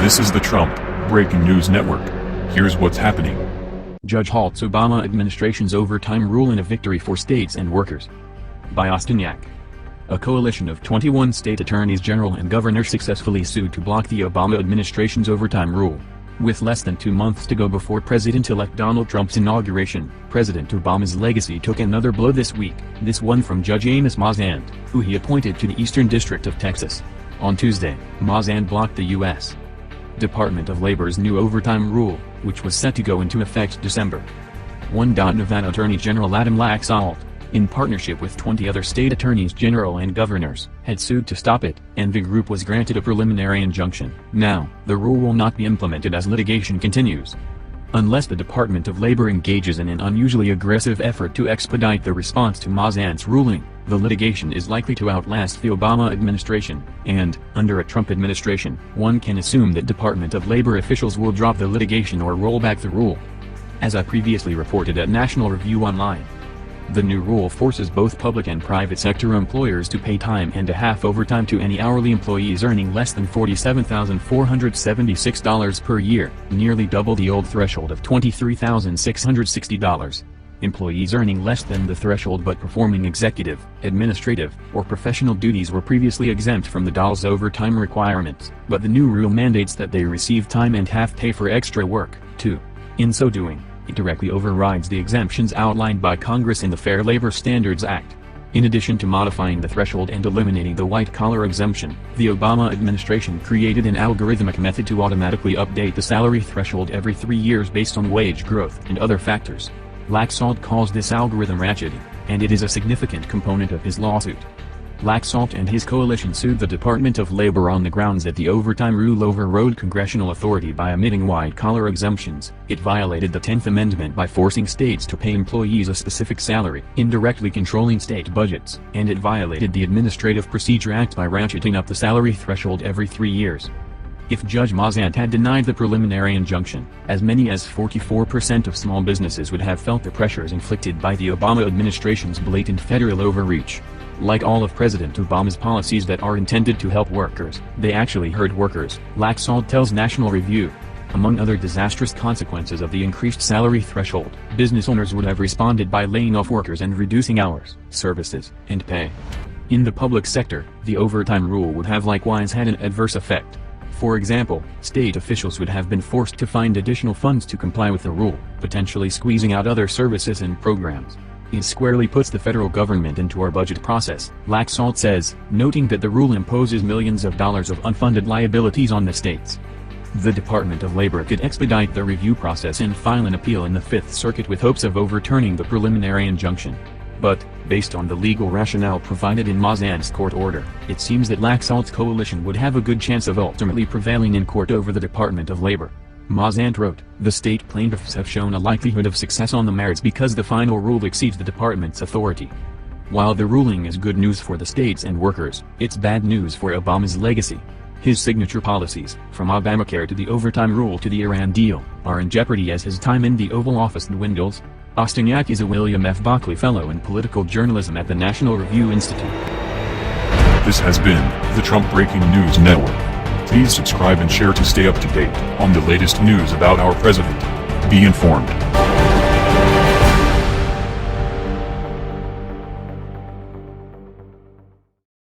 This is the Trump Breaking News Network. Here's what's happening. Judge Halts Obama administration's overtime rule in a victory for states and workers. By Osteniak. A coalition of 21 state attorneys general and governors successfully sued to block the Obama administration's overtime rule. With less than 2 months to go before President-elect Donald Trump's inauguration, President Obama's legacy took another blow this week, this one from Judge Amos Mazzant, who he appointed to the Eastern District of Texas. On Tuesday, Mazzant blocked the U.S. Department of Labor's new overtime rule, which was set to go into effect December 1. Nevada Attorney General Adam Laxalt, in partnership with 20 other state attorneys general and governors, had sued to stop it, and the group was granted a preliminary injunction. Now, the rule will not be implemented as litigation continues. Unless the Department of Labor engages in an unusually aggressive effort to expedite the response to Mazzant's ruling, the litigation is likely to outlast the Obama administration, and, under a Trump administration, one can assume that Department of Labor officials will drop the litigation or roll back the rule. As I previously reported at National Review Online, the new rule forces both public and private sector employers to pay time and a half overtime to any hourly employees earning less than $47,476 per year, nearly double the old threshold of $23,660. Employees earning less than the threshold but performing executive, administrative, or professional duties were previously exempt from the DOL's overtime requirements, but the new rule mandates that they receive time and half pay for extra work, too. In so doing, it directly overrides the exemptions outlined by Congress in the Fair Labor Standards Act. In addition to modifying the threshold and eliminating the white-collar exemption, the Obama administration created an algorithmic method to automatically update the salary threshold every 3 years based on wage growth and other factors. Laxalt calls this algorithm ratcheting, and it is a significant component of his lawsuit. Laxalt and his coalition sued the Department of Labor on the grounds that the overtime rule overrode congressional authority by omitting white-collar exemptions. It violated the 10th Amendment by forcing states to pay employees a specific salary, indirectly controlling state budgets, and it violated the Administrative Procedure Act by ratcheting up the salary threshold every 3 years. If Judge Mazzant had denied the preliminary injunction, as many as 44% of small businesses would have felt the pressures inflicted by the Obama administration's blatant federal overreach. Like all of President Obama's policies that are intended to help workers, they actually hurt workers, Laxalt tells National Review. Among other disastrous consequences of the increased salary threshold, business owners would have responded by laying off workers and reducing hours, services, and pay. In the public sector, the overtime rule would have likewise had an adverse effect. For example, state officials would have been forced to find additional funds to comply with the rule, potentially squeezing out other services and programs. It squarely puts the federal government into our budget process, Laxalt says, noting that the rule imposes millions of dollars of unfunded liabilities on the states. The Department of Labor could expedite the review process and file an appeal in the Fifth Circuit with hopes of overturning the preliminary injunction. But, based on the legal rationale provided in Mazzant's court order, it seems that Laxalt's coalition would have a good chance of ultimately prevailing in court over the Department of Labor. Mazzant wrote, the state plaintiffs have shown a likelihood of success on the merits because the final rule exceeds the department's authority. While the ruling is good news for the states and workers, it's bad news for Obama's legacy. His signature policies, from Obamacare to the overtime rule to the Iran deal, are in jeopardy as his time in the Oval Office dwindles. Osteniak is a William F. Buckley Fellow in Political Journalism at the National Review Institute. This has been the Trump Breaking News Network. Please subscribe and share to stay up to date on the latest news about our president. Be informed.